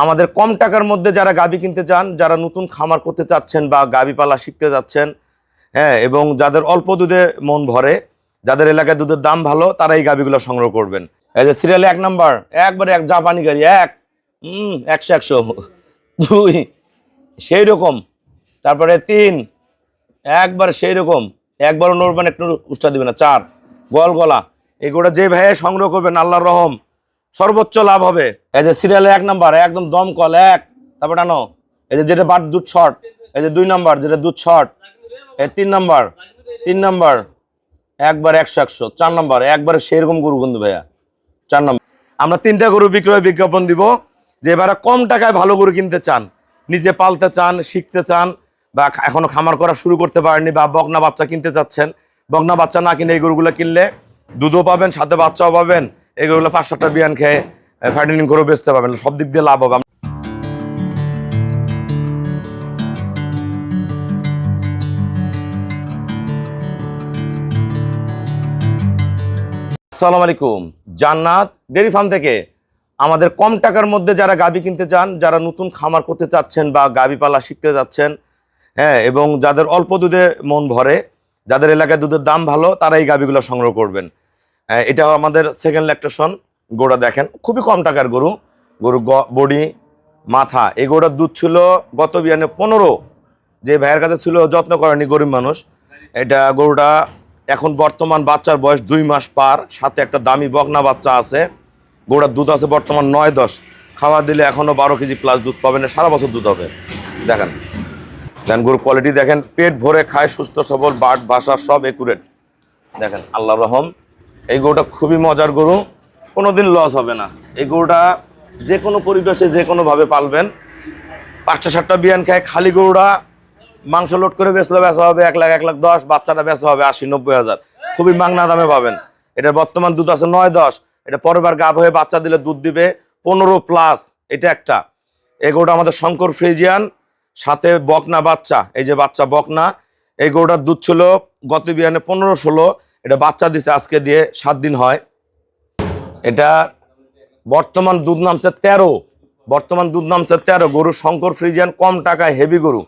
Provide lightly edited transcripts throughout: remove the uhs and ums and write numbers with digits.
আমাদের কম টাকার মধ্যে যারা গাভী কিনতে চান, যারা নতুন খামার করতে চাচ্ছেন বা গাভী পালা শিখতে যাচ্ছেন, হ্যাঁ, এবং যাদের অল্প দুধে মন ভরে, যাদের এলাকায় দুধের দাম ভালো, তারা এই গাভীগুলো সংগ্রহ করবেন। এই যে সিরিয়ালে 1 নাম্বার, একবারে এক জাপানি গাড়ি, 100 100, 2 সেই রকম, তারপরে 3 একবার সেই রকম, একবারও নড়বেন, একটু উষ্টা দিবে না। 4 গল গলা। এগুলো যে ভাইয়ে সংগ্রহ করবেন আল্লাহর রহম সর্বোচ্চ লাভ হবে। এই যে সিরিয়ালে 1 নাম্বার একদম দমকল, তারপর টানো। এই যে যেটা বাট দুধ শর্ট, এই যে 2 নাম্বার যেটা দুধ শর্ট, এই 3 নাম্বার একবার 100 100, 4 নাম্বার একবারে সেরকম গরু বন্ধু ভাইয়া। 4 নাম্বার আমরা 3টা গরু বিক্রয় বিজ্ঞাপন দিব। যে এবারে কম টাকায় ভালো গরু কিনতে চান, নিজে পালতে চান, শিখতে চান, বা এখনো খামার করা শুরু করতে পারেননি, বা বকনা বাচ্চা কিনতে চাচ্ছেন, বকনা বাচ্চা না কিনে এই গরুগুলো কিনলে দুধও পাবেন, সাথে বাচ্চাও পাবেন, এই গরুগুলো 5-7টা বিয়ান খেয়ে ফ্যাটেনিং করে বেচতে পারবেন, সব দিক দিয়ে লাভ হবে। আসসালামু আলাইকুম, জান্নাত ডেয়ারি ফার্ম থেকে। আমাদের কম টাকার মধ্যে যারা গাভী কিনতে চান, যারা নতুন খামার করতে চাচ্ছেন বা গাভী পালা শিখতে যাচ্ছেন, হ্যাঁ, এবং যাদের অল্প দুধে মন ভরে, যাদের এলাকায় দুধের দাম ভালো, তারা এই গাভীগুলো সংগ্রহ করবেন। এটা আমাদের সেকেন্ড ল্যাকটেশন গরুটা দেখেন, খুবই কম টাকার গরু। গরু বডি, মাথা, এই গরুটার দুধ ছিল গত বিয়ানে 15। যে ভাইয়ের কাছে ছিল যত্ন করেনি গরিব মানুষ, এটা গরুটা এখন বর্তমান বাচ্চার বয়স 2 মাস পার, সাথে একটা দামি বকনা বাচ্চা আছে। গরুটার দুধ আছে বর্তমান 9-10, খাওয়া দিলে এখনো 12 কেজি প্লাস দুধ পাবেন, সারা বছর দুধ হবে। দেখেন গরুর কোয়ালিটি দেখেন, পেট ভরে খায়, সুস্থ সবল, বাট বাসা সব একুরেট। দেখেন আল্লাহর রহম, এই গরুটা খুবই মজার গরু, কোনোদিন লস হবে না। এই গরুটা যে কোনো পরিবেশে যে কোনোভাবে পালবেন, 5-7টা বিয়ান খায়। খালি গরুটা মাংস লোড করে বেচলে বেচা হবে 1 লাখ 1 লাখ 10, বাচ্চাটা বেচা হবে 80-90 হাজার, খুবই মাংনা দামে পাবেন। এটা বর্তমান দুধ আছে 9-10, এটা পরের বার গাভ হয়ে বাচ্চা দিলে দুধ দিবে 15+। এটা একটা। এই গরুটা আমাদের শঙ্কর ফ্রিজিয়ান, সাথে বকনা বাচ্চা, এই যে বাচ্চা বকনা। এই গরুটার দুধ ছিল গত বিয়ানে 15-16, এটা বাচ্চা দিছে আজকে দিয়ে 7 দিন হয়। এটা বর্তমান দুধ নামছে 13, গরু শঙ্কর ফ্রিজিয়ান, কম টাকায় হেভি গরু।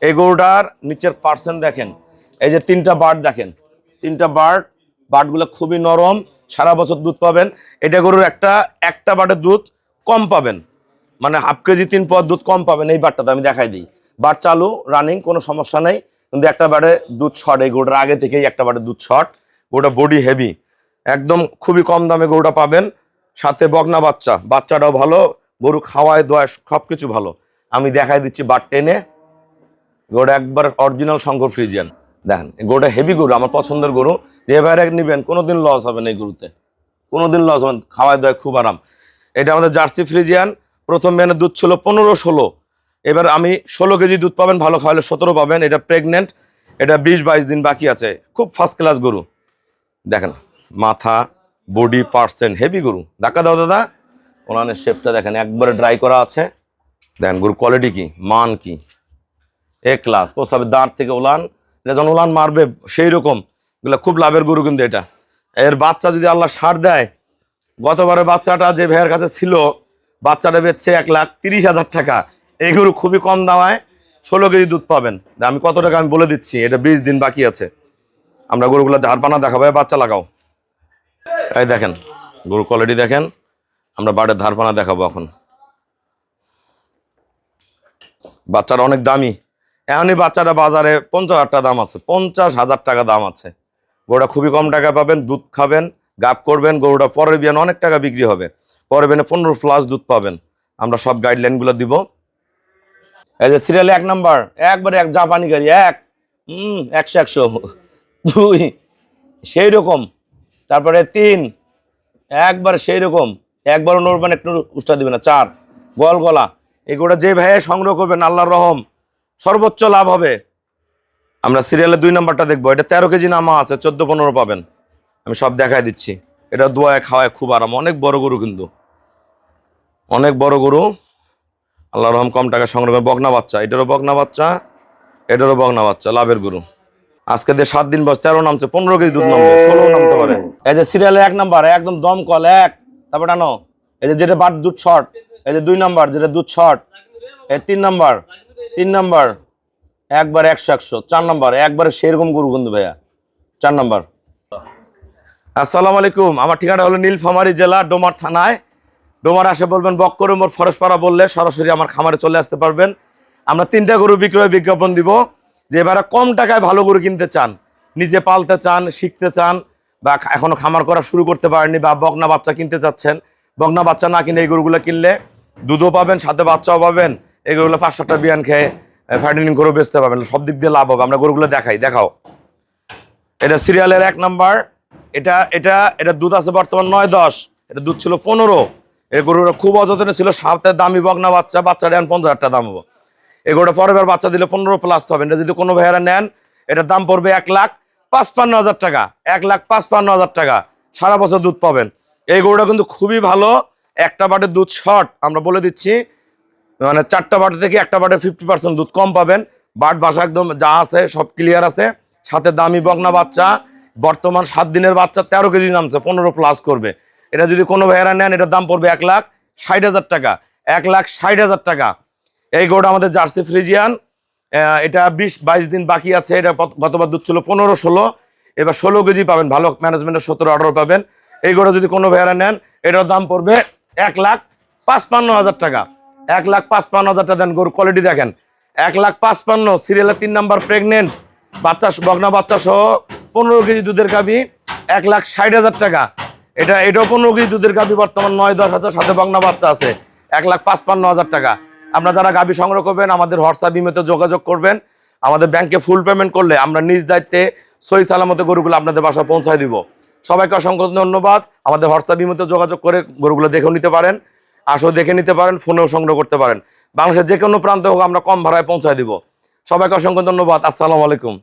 এই গরুটার নিচের পার্সেন্ট দেখেন, এই যে 3টা বার্ড দেখেন, 3টা বার্ডগুলো খুবই নরম, সারা বছর দুধ পাবেন। এটা গরুর একটা বার্ডের দুধ কম পাবেন, মানে হাফ কেজি 3 পর দুধ কম পাবেন। এই বার্ডটাতে আমি দেখাই দিই, বার্ড চালু রানিং, কোনো সমস্যা নেই, কিন্তু একটা বার্ডে দুধ শর্ট। এই গরুটার আগে থেকেই একটা বার্ডে দুধ শর্ট। গরুটা বডি হেভি, একদম খুবই কম দামে গরুটা পাবেন, সাথে বকনা বাচ্চাটাও ভালো, গরু খাওয়ায় দোয়ায় সবকিছু ভালো। আমি দেখাই দিচ্ছি বার্ড টেনে। গরুটা একবার অরিজিনাল শঙ্কর ফ্রিজিয়ান। দেখেন গরুটা হেভি গরু, আমার পছন্দের গরু। যে ভাইরা নেবেন কোনোদিন লস হবে না, এই গরুতে কোনোদিন লস হবে না, খাওয়ায় দেয় খুব আরাম। এটা আমাদের জার্সি ফ্রিজিয়ান, প্রথম বিয়ানের দুধ ছিল 15-16, এবার আমি 16 কেজি দুধ পাবেন, ভালো খাওয়ালে 17 পাবেন। এটা প্রেগনেন্ট, এটা 20-22 দিন বাকি আছে, খুব ফার্স্ট ক্লাস গরু। দেখেন মাথা, বডি, পার্সেন্ট হেভি গরু। ধাক্কা দাও দাদা, ওলানের শেপটা দেখেন একবারে ড্রাই করা আছে। দেখেন গরুর কোয়ালিটি কি, মান কি, ক্লাস। প্রস্তাবের দাঁড় থেকে ওলান, এটা যখন ওলান মারবে সেই রকম, এগুলো খুব লাভের গরু। কিন্তু এটা এর বাচ্চা যদি আল্লাহ সার দেয়, গতবারের বাচ্চাটা যে ভাইয়ের কাছে ছিল, বাচ্চাটা বেচছে 1,30,000 টাকা। এই গরু খুবই কম দামায় 16 কেজি দুধ পাবেন। আমি কত টাকা আমি বলে দিচ্ছি, এটা 20 দিন বাকি আছে। আমরা গরুগুলো ধারপানা দেখাবো, বাচ্চা লাগাও। এই দেখেন গরুর কোয়ালিটি দেখেন, আমরা বাড়ির ধারপানা দেখাবো এখন। বাচ্চাটা অনেক দামি, এমনই বাচ্চাটা বাজারে 50,000 টাকা দাম আছে, 50,000 টাকা দাম আছে। গরুটা খুবই কম টাকা পাবেন, দুধ খাবেন, গাপ করবেন। গরুটা পরের বিয়ানে অনেক টাকা বিক্রি হবে, পরের বিয়ানে 15+ দুধ পাবেন। আমরা সব গাইডলাইনগুলো দিব। এই যে সিরিয়ালে 1 নাম্বার, একবারে এক জাপানি গাড়ি, 100 100, 2 সেই রকম, তারপরে 3 একবার সেই রকম, একবারও নড়বেন, একটু উষ্টা দিবে না। 4 গল গলা। এগুলো যে ভাইয়ে সংগ্রহ করবেন আল্লাহর রহম সর্বোচ্চ লাভ হবে। আমরা সিরিয়ালের 2 নাম্বারটা দেখবো, এটা 13 কেজি নামা আছে, 14-15 পাবেন। আমি সব দেখাই দিচ্ছি। এটা দোয়ায় খাওয়ায় খুব আরাম, অনেক বড় গরু, কিন্তু অনেক বড় গরু। আল্লাহর রহম কম টাকা সংগ্রহ করেন। বকনা বাচ্চা, এটারও বকনা বাচ্চা, এটারও বকনা বাচ্চা, লাভের গরু। আজকে দিয়ে 7 দিন বয়স, 13 নামছে, 15 কেজি দুধ নামবে, 16 নামতে পারে। এই যে সিরিয়ালে 1 নাম্বার একদম দমকল, তারপর টানো। এই যে যেটা বাট দুধ শর্ট, এই যে 2 নাম্বার যেটা দুধ শর্ট, এই 3 নাম্বার একবার 100 4 নাম্বার একবারে সেরকম গরু কিন্তু ভাইয়া 4 নাম্বার। আসসালামু আলাইকুম, আমার ঠিকানা হলো নীলফামারী জেলা ডোমার থানায়। ডোমার আসে বলবেন বক্করমোর ফরেশপাড়া বললে সরাসরি আমার খামারে চলে আসতে পারবেন। আমরা 3টা গরু বিক্রয় বিজ্ঞাপন দিব, যে এবারে কম টাকায় ভালো গরু কিনতে চান, নিজে পালতে চান, শিখতে চান, বা এখনো খামার করা শুরু করতে পারেননি, বা বকনা বাচ্চা কিনতে চাচ্ছেন। বকনা বাচ্চা না কিনে এই গরুগুলো কিনলে দুধও পাবেন, সাথে বাচ্চাও পাবেন। এই গরুগুলো 5-7টা বিয়ান খেয়ে ফ্যাটেনিং করে বেচতে পাবেন, সব দিক দিয়ে লাভ হবে। আমরা গরুগুলো দেখাও। এটা সিরিয়ালের 1 নাম্বার। এটা এটা এটা দুধ আছে বর্তমান 9-10, এটা দুধ ছিল 15। এই গরুটা খুব অযত্নে ছিল, সাথে দামি বকনা বাচ্চা, বাচ্চাটা 50,000 টাকা দাম হবে। এই গরুটা পরের বাচ্চা দিলে 15+ পাবেন। এটা যদি কোনো ভাইয়ারা নেন, এটার দাম পড়বে 1,55,000 টাকা। 1,55,000 টাকা, সারা বছর দুধ পাবেন। এই গরুটা কিন্তু খুবই ভালো। একটা বাটের দুধ শর্ট, আমরা বলে দিচ্ছি, মানে 4টা বাটে থেকে একটা বাটে 50% দুধ কম পাবেন। বাট বাসা একদম যা আছে সব ক্লিয়ার আছে, সাথে দামি বকনা বাচ্চা। বর্তমান 7 দিনের বাচ্চা 13 কেজি নামছে, 15+ করবে। এটা যদি কোনো ভাইয়ারা নেন, এটার দাম পড়বে 1,60,000 টাকা। 1,60,000 টাকা। এই গরুটা আমাদের জার্সি ফ্রিজিয়ান। এটা 20-22 দিন বাকি আছে। এটা গতবার দুধ ছিল 15-16, এবার 16 কেজি পাবেন। ভালো ম্যানেজমেন্টের 17-18 পাবেন। এই গরুটা যদি কোনো ভাইয়ারা নেন, এটার দাম পড়বে 1,55,000 টাকা। 1,55,000 টাকা দেন। গরু কোয়ালিটি দেখেন, 1,55,000। সিরিয়ালের 3 নাম্বার প্রেগনেন্ট, বাচ্চা বকনা বাচ্চা সহ 15 কেজি দুধের গাভী, 1,60,000 টাকা। এটাও 15 কেজি দুধের গাভী, বর্তমান 9-10 হাজার, সাথে বকনা বাচ্চা আছে। 1,55,000 টাকা। আপনারা যারা গাভী সংগ্রহ করবেন, আমাদের হোয়াটসঅ্যাপ ইমেতে যোগাযোগ করবেন। আমাদের ব্যাংকে ফুল পেমেন্ট করলে আমরা নিজ দায়িত্বে সহি সালামতে গরুগুলো আপনাদের বাসায় পৌঁছায় দিব। সবাইকে অসংখ্য ধন্যবাদ। আমাদের হোয়াটসঅ্যাপ ইমেতে যোগাযোগ করে গরুগুলো দেখেও নিতে পারেন, আসো দেখে নিতে পারেন, ফোনেও সংগ্রহ করতে পারেন। বাংলাদেশের যে কোনো প্রান্তে হোক, আমরা কম ভাড়ায় পৌঁছায় দিব। সবাইকে অসংখ্য ধন্যবাদ। আসসালামু আলাইকুম।